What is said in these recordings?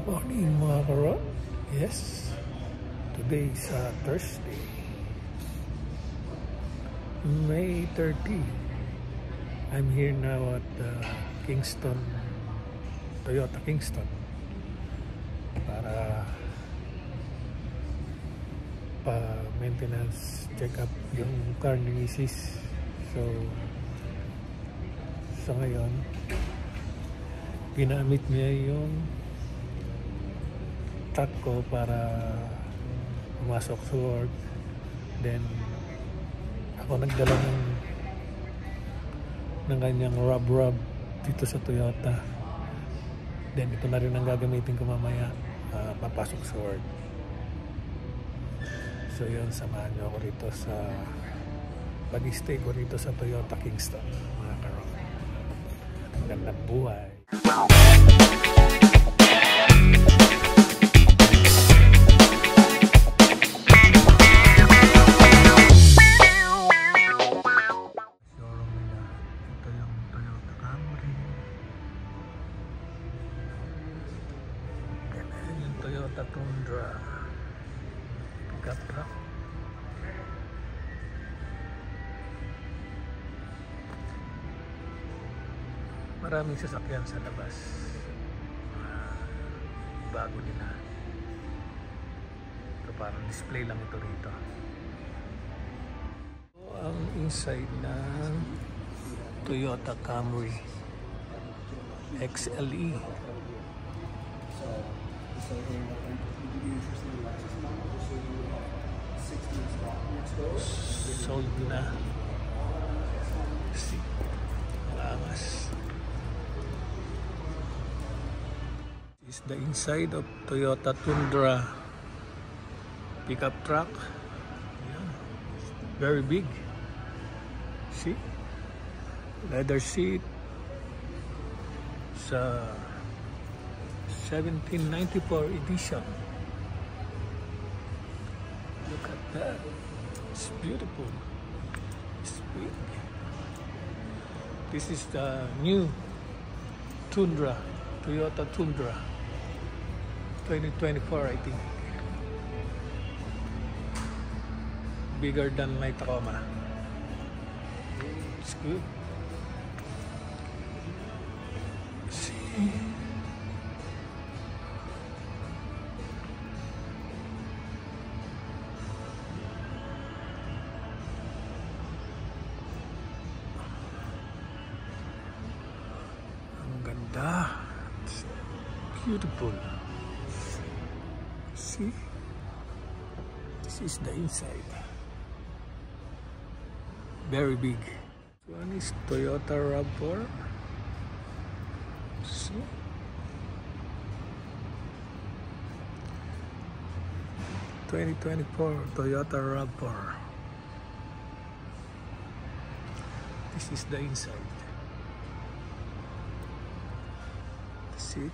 Morning mga karo. Yes, today is Thursday, May 30. I'm here now at Kingston, Toyota Kingston, para pa-maintenance check-up yung car ni Mrs. So ngayon ginamit niya yung truck ko para pumasok sa work. Then ako nagdala ng kanyang rub dito sa Toyota. Then ito na rin ang gagamitin ko mamaya papasok sa work. So yun, samahan nyo ako rito sa pag-stay ko rito sa Toyota Kingston mga karo. Ang gandang buhay. Toyota Tundra pickup truck. Maraming sasakyan sa labas, bago nila. So parang display lang ito rito. So, ang inside ng Toyota Camry XLE. Sold na. Angas. This is the inside of Toyota Tundra pickup truck. Yeah. Very big. See? Leather seat. Sa 1794 edition. Look at that. It's beautiful. It's big. This is the new Tundra, Toyota Tundra 2024, I think. Bigger than my Tacoma. It's good. See? It's beautiful. See? This is the inside. Very big. This one is Toyota RAV4. See? (2024) Toyota RAV4. This is the inside. See?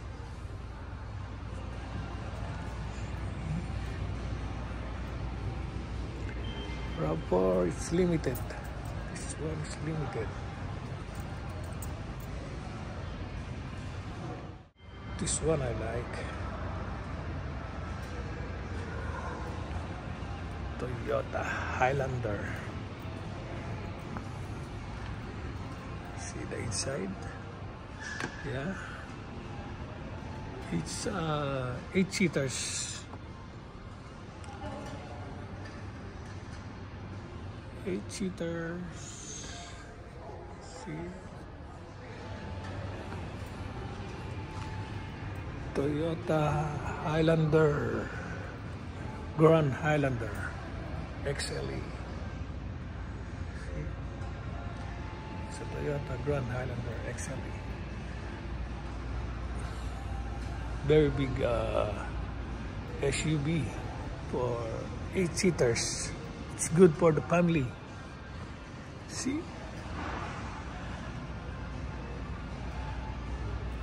RAV4 is limited. This one is limited. This one I like. Toyota Highlander. See the inside? Yeah. It's 8 seaters. See? Toyota Highlander, Grand Highlander XLE. See? It's a Toyota Grand Highlander XLE. Very big SUV for 8 seaters. It's good for the family. See?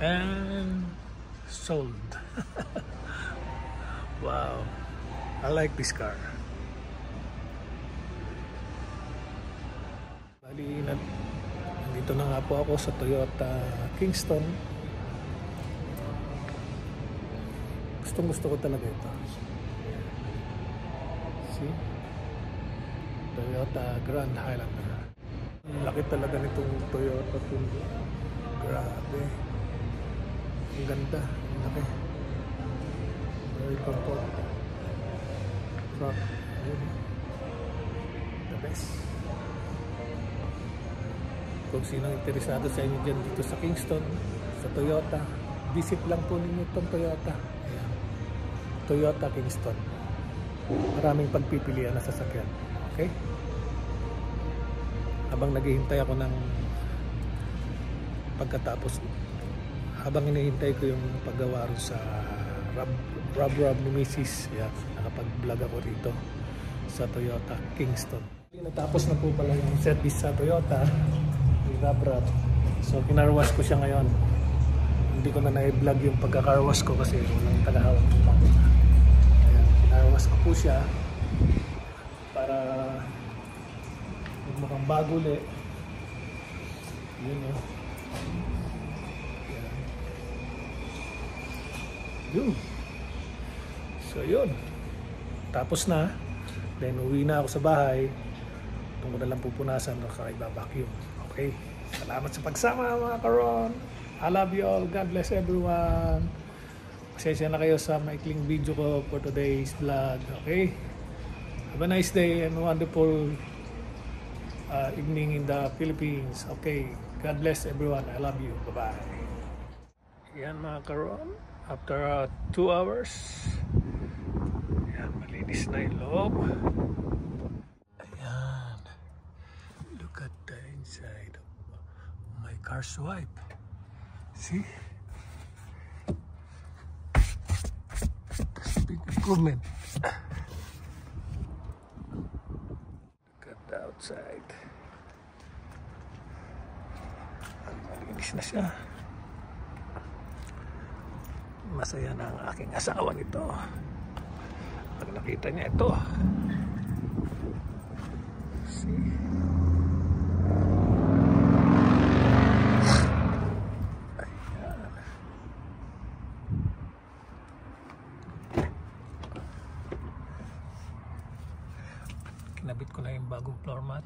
And sold. Wow. I like this car. Bali, nandito na nga po ako sa Toyota Kingston. Gustong gusto ko talaga ito. See? Toyota Grand Highlander. Laki talaga nitong Toyota Tundra. Grabe. Ang ganda. Ang laki. Very comfortable. Truck. The best. Kung sino interesado sa inyo dyan dito sa Kingston, sa Toyota, visit lang po ninyo itong Toyota. Ayan. Toyota Kingston. Maraming pagpipilian na sasakyan. Okay? Habang naghihintay ako ng pagkatapos, habang hinihintay ko yung paggawa rin sa Rub ni Mrs. Ayan. Nakapag-vlog ako rito sa Toyota Kingston. Natapos na po pala yung service sa Toyota. Rub. So kinarwash ko siya ngayon. Hindi ko na na-vlog yung pagka-carwash ko kasi walang tagahawak. Ayan, kinarwash ko po siya para mukhang bago ulit. Yun o. Yun. So yun. Tapos na. Then uwi na ako sa bahay. Ito ko na lang pupunasan na kaiba-vacuum. Okay. Salamat sa pagsama mga karon. I love you all. God bless everyone. Pasensya na kayo sa maikling video ko for today's vlog. Okay. Have a nice day and wonderful evening in the Philippines. Okay. God bless everyone. I love you. Bye-bye. Yan mga karon. After 2 hours. Yan. Malinis na yung loob. Ayan. Look at the inside of my car swipe. See? That's a big improvement. Look at the outside. Malinis na siya. Masaya na ang aking asawa nito. Pag nakita niya ito. See? Kinabit ko na yung bagong floor mat.